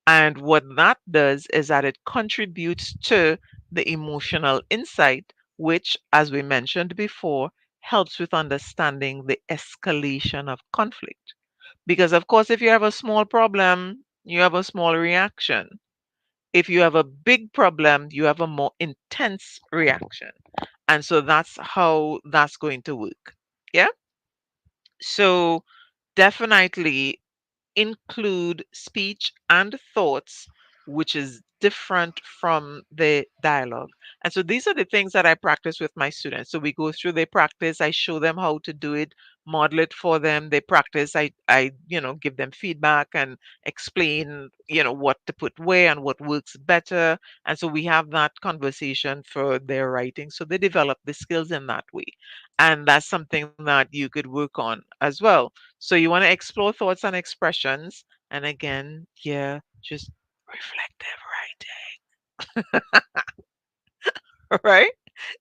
And what that does is that it contributes to the emotional insight, which, as we mentioned before, helps with understanding the escalation of conflict. Because, of course, if you have a small problem, you have a small reaction. If you have a big problem, you have a more intense reaction. And so that's how that's going to work. Yeah. So definitely include speech and thoughts, which is different from the dialogue. And so these are the things that I practice with my students. So we go through, they practice, I show them how to do it, model it for them, they practice, I give them feedback and explain, what to put where and what works better. And so we have that conversation for their writing. So they develop the skills in that way. And that's something that you could work on as well. So you want to explore thoughts and expressions. And again, yeah, just reflective writing, right?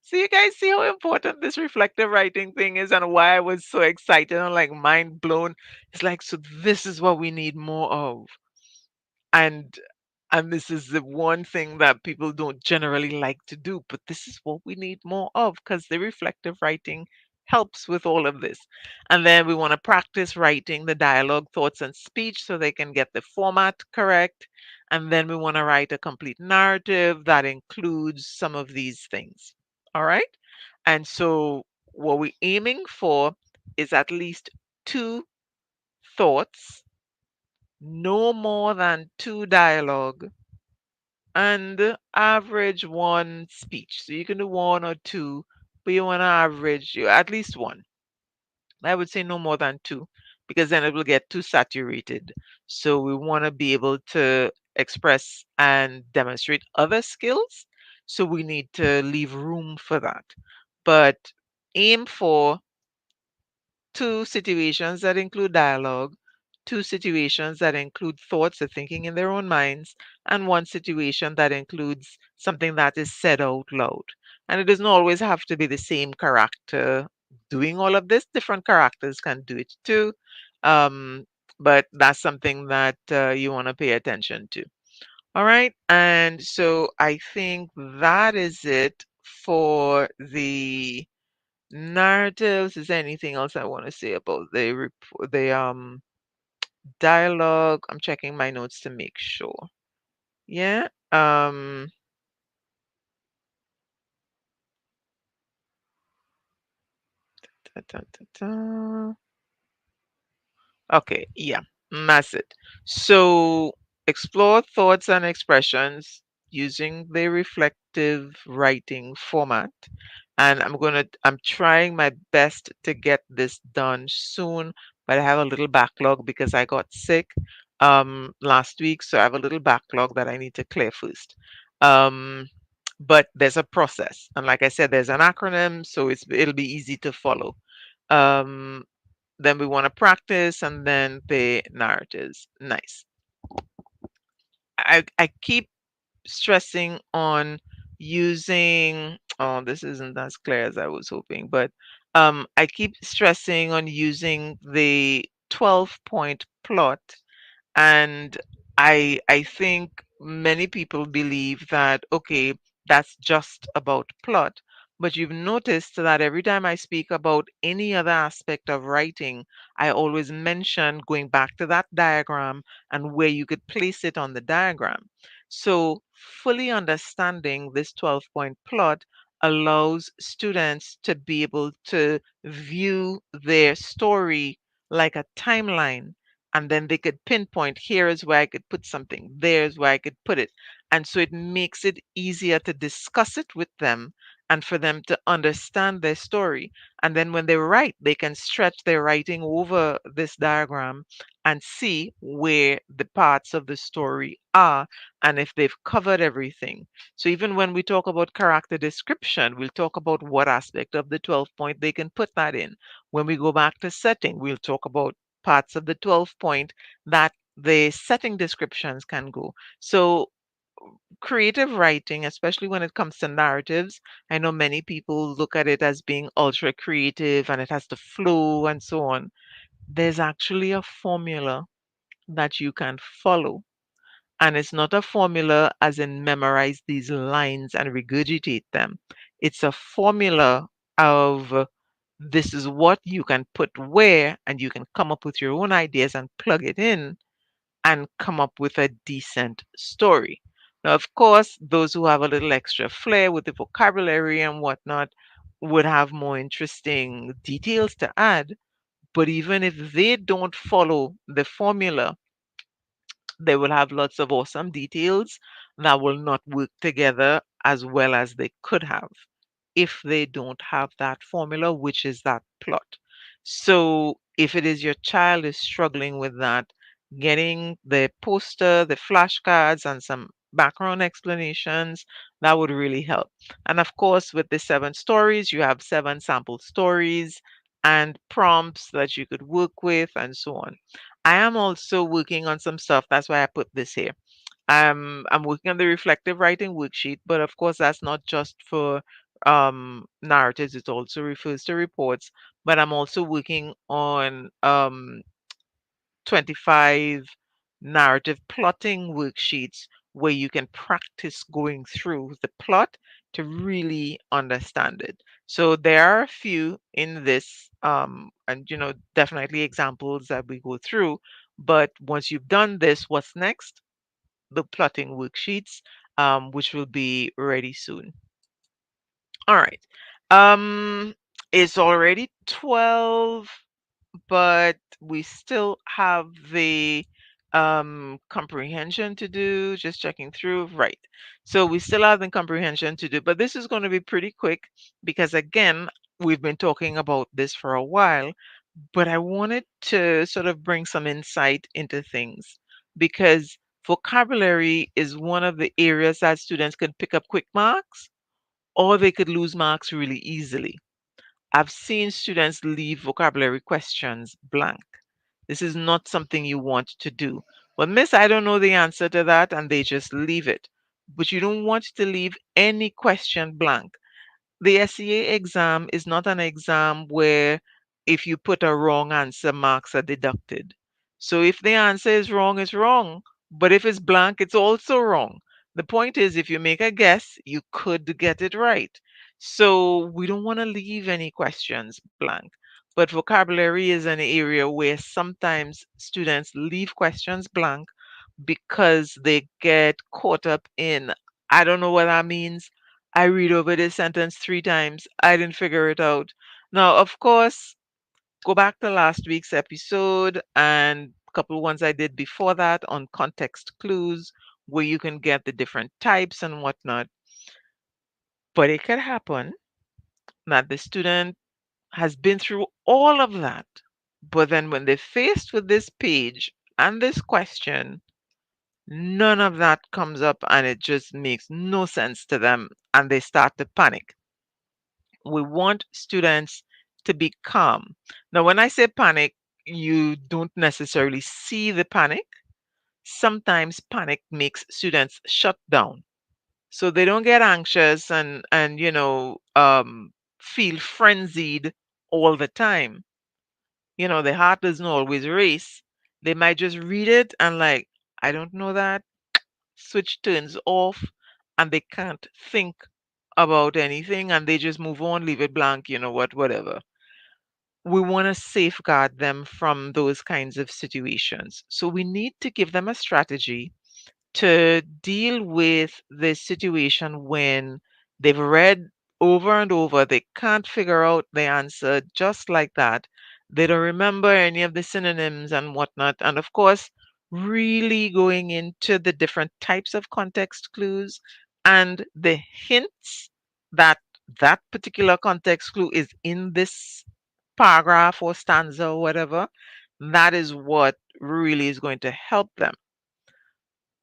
So you guys see how important this reflective writing thing is and why I was so excited and like mind blown. It's like, so this is what we need more of. And this is the one thing that people don't generally like to do, but this is what we need more of because the reflective writing helps with all of this. And then we want to practice writing the dialogue, thoughts, and speech so they can get the format correct. And then we want to write a complete narrative that includes some of these things. All right. And so what we're aiming for is at least two thoughts, no more than two dialogue, and average one speech. So you can do one or two, but you want to average at least one. I would say no more than two, because then it will get too saturated. So we want to be able to express and demonstrate other skills. So we need to leave room for that. But aim for two situations that include dialogue, two situations that include thoughts or thinking in their own minds, and one situation that includes something that is said out loud. And it doesn't always have to be the same character doing all of this. Different characters can do it too. Um, but that's something that you want to pay attention to. All right. And so I think that is it for the narratives. Is there anything else I want to say about the dialogue? I'm checking my notes to make sure. Yeah. Ta, ta, ta, ta. Okay, yeah, that's it. So explore thoughts and expressions using the reflective writing format. And I'm trying my best to get this done soon, but I have a little backlog because I got sick last week. So I have a little backlog that I need to clear first. Um, but there's a process. And like I said, there's an acronym, so it'll be easy to follow. Um, then we want to practice and then the narratives. Nice. I keep stressing on using, oh, this isn't as clear as I was hoping, but I keep stressing on using the 12-point plot. And I think many people believe that, okay, that's just about plot. But you've noticed that every time I speak about any other aspect of writing, I always mention going back to that diagram and where you could place it on the diagram. So fully understanding this 12-point plot allows students to be able to view their story like a timeline, and then they could pinpoint, here is where I could put something, there's where I could put it. And so it makes it easier to discuss it with them and for them to understand their story. And then when they write, they can stretch their writing over this diagram and see where the parts of the story are and if they've covered everything. So even when we talk about character description, we'll talk about what aspect of the 12 point they can put that in. When we go back to setting, we'll talk about parts of the 12 point that the setting descriptions can go. So creative writing, especially when it comes to narratives, I know many people look at it as being ultra creative and it has to flow and so on. There's actually a formula that you can follow. And it's not a formula as in memorize these lines and regurgitate them. It's a formula of this is what you can put where, and you can come up with your own ideas and plug it in and come up with a decent story. Now, of course, those who have a little extra flair with the vocabulary and whatnot would have more interesting details to add. But even if they don't follow the formula, they will have lots of awesome details that will not work together as well as they could have if they don't have that formula, which is that plot. So if it is your child is struggling with that, getting the poster, the flashcards, and some background explanations, that would really help. And of course, with the 7 stories, you have 7 sample stories and prompts that you could work with, and so on. I am also working on some stuff. That's why I put this here. I'm working on the reflective writing worksheet, but of course that's not just for narratives, it also refers to reports. But I'm also working on 25 narrative plotting worksheets where you can practice going through the plot to really understand it. So there are a few in this, and definitely examples that we go through. But once you've done this, what's next? The plotting worksheets, which will be ready soon. All right. Um, it's already 12, but we still have the comprehension to do. Just checking through. Right. So we still have the comprehension to do, but this is going to be pretty quick because, again, we've been talking about this for a while, but I wanted to sort of bring some insight into things because vocabulary is one of the areas that students can pick up quick marks or they could lose marks really easily. I've seen students leave vocabulary questions blank. This is not something you want to do. Well, miss, I don't know the answer to that, and they just leave it. But you don't want to leave any question blank. The SEA exam is not an exam where if you put a wrong answer, marks are deducted. So if the answer is wrong, it's wrong. But if it's blank, it's also wrong. The point is, if you make a guess, you could get it right. So we don't want to leave any questions blank. But vocabulary is an area where sometimes students leave questions blank because they get caught up in, I don't know what that means. I read over this sentence 3 times. I didn't figure it out. Now, of course, go back to last week's episode and a couple ones I did before that on context clues, where you can get the different types and whatnot. But it could happen that the student has been through all of that. But then when they're faced with this page and this question, none of that comes up and it just makes no sense to them and they start to panic. We want students to be calm. Now, when I say panic, you don't necessarily see the panic. Sometimes panic makes students shut down. So they don't get anxious and feel frenzied all the time. The heart doesn't always race. They might just read it and like, I don't know that. Switch turns off and they can't think about anything and they just move on, leave it blank, whatever. We want to safeguard them from those kinds of situations. So we need to give them a strategy to deal with this situation when they've read over and over, they can't figure out the answer just like that. They don't remember any of the synonyms and whatnot. And of course, really going into the different types of context clues and the hints that that particular context clue is in this paragraph or stanza or whatever, that is what really is going to help them.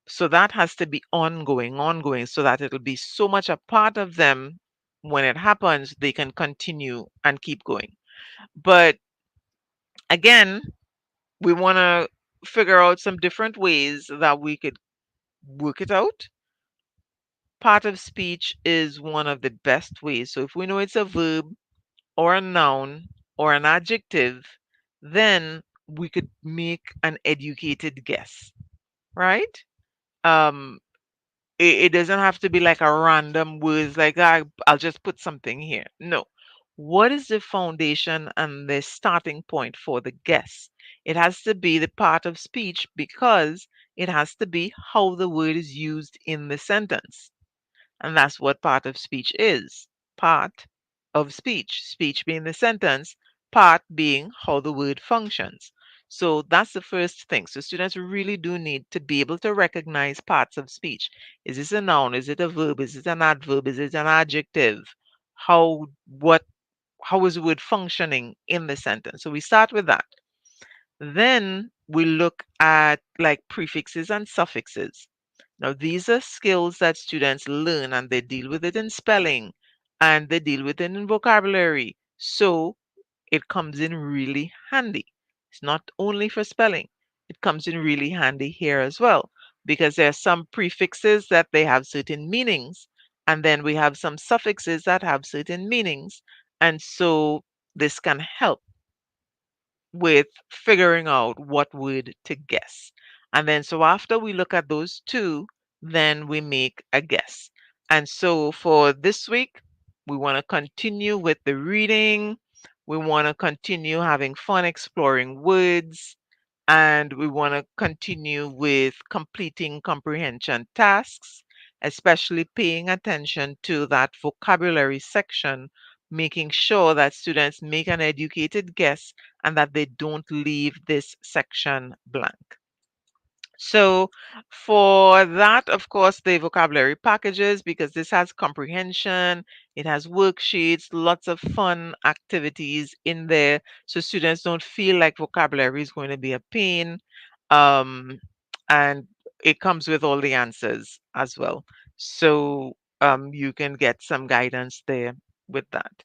So that has to be ongoing, ongoing, so that it'll be so much a part of them when it happens, they can continue and keep going. But again, we want to figure out some different ways that we could work it out. Part of speech is one of the best ways. So if we know it's a verb or a noun or an adjective, then we could make an educated guess, right? Um, it doesn't have to be like a random words like I'll just put something here. No. What is the foundation and the starting point for the guess? It has to be the part of speech because it has to be how the word is used in the sentence. And that's what part of speech is. Part of speech. Speech being the sentence, part being how the word functions. So that's the first thing. So students really do need to be able to recognize parts of speech. Is this a noun? Is it a verb? Is it an adverb? Is it an adjective? What how is the word functioning in the sentence? So we start with that. Then we look at like prefixes and suffixes. Now, these are skills that students learn and they deal with it in spelling and they deal with it in vocabulary. So it comes in really handy. It's not only for spelling, it comes in really handy here as well because there are some prefixes that they have certain meanings, and then we have some suffixes that have certain meanings. And so this can help with figuring out what word to guess. And then, so after we look at those two, then we make a guess. And so for this week, we want to continue with the reading. We want to continue having fun exploring words. And we want to continue with completing comprehension tasks, especially paying attention to that vocabulary section, making sure that students make an educated guess and that they don't leave this section blank. So for that, of course, the vocabulary packages, because this has comprehension, it has worksheets, lots of fun activities in there. So students don't feel like vocabulary is going to be a pain. Um, and it comes with all the answers as well. So you can get some guidance there with that.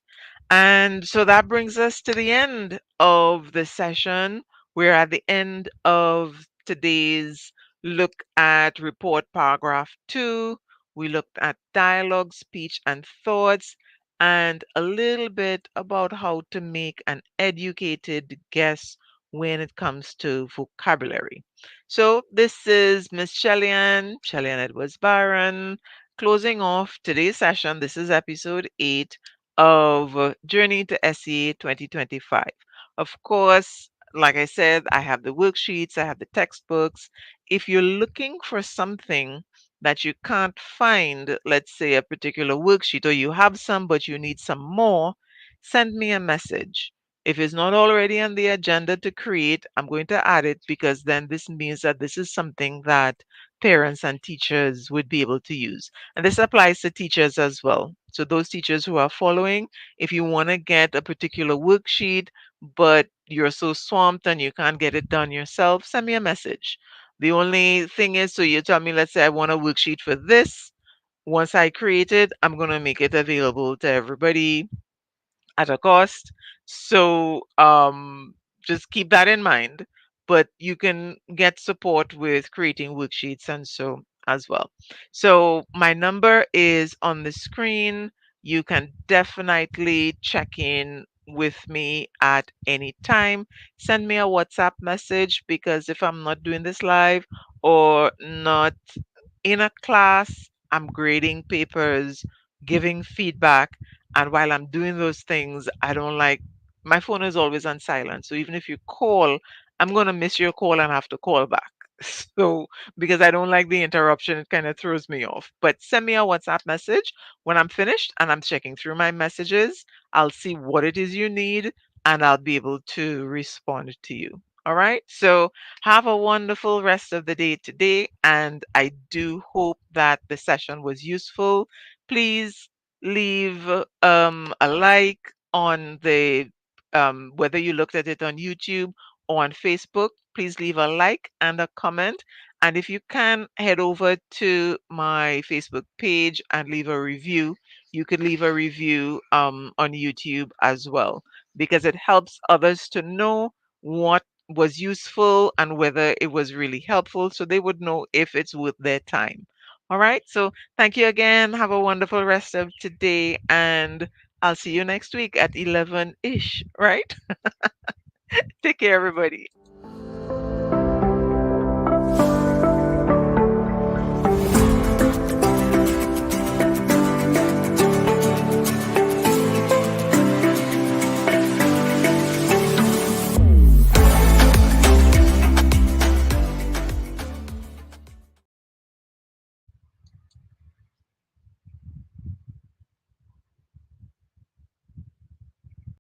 And so that brings us to the end of the session. We're at the end of today's look at report paragraph 2. We looked at dialogue, speech, and thoughts, and a little bit about how to make an educated guess when it comes to vocabulary. So this is Miss Shellyan Edwards Byron, closing off today's session. This is episode 8 of Journey to SEA 2025. Of course, like I said, I have the worksheets, I have the textbooks. If you're looking for something that you can't find, let's say a particular worksheet, or you have some but you need some more, send me a message. If it's not already on the agenda to create, I'm going to add it because then this means that this is something that parents and teachers would be able to use. And this applies to teachers as well. So those teachers who are following, if you want to get a particular worksheet, but you're so swamped and you can't get it done yourself, send me a message. The only thing is, so you tell me, let's say I want a worksheet for this. Once I create it, I'm going to make it available to everybody at a cost. So just keep that in mind. But you can get support with creating worksheets and so as well. So my number is on the screen. You can definitely check in with me at any time. Send me a WhatsApp message because if I'm not doing this live or not in a class, I'm grading papers, giving feedback, and while I'm doing those things, I don't like my phone is always on silent. So even if you call, I'm going to miss your call and have to call back. So because I don't like the interruption, it kind of throws me off. But send me a WhatsApp message when I'm finished and I'm checking through my messages. I'll see what it is you need and I'll be able to respond to you. All right. So have a wonderful rest of the day today. And I do hope that the session was useful. Please leave a like on the whether you looked at it on YouTube or on Facebook. Please leave a like and a comment. And if you can, head over to my Facebook page and leave a review. You could leave a review on YouTube as well because it helps others to know what was useful and whether it was really helpful so they would know if it's worth their time. All right. So thank you again. Have a wonderful rest of today. And I'll see you next week at 11 ish. Right. Take care, everybody.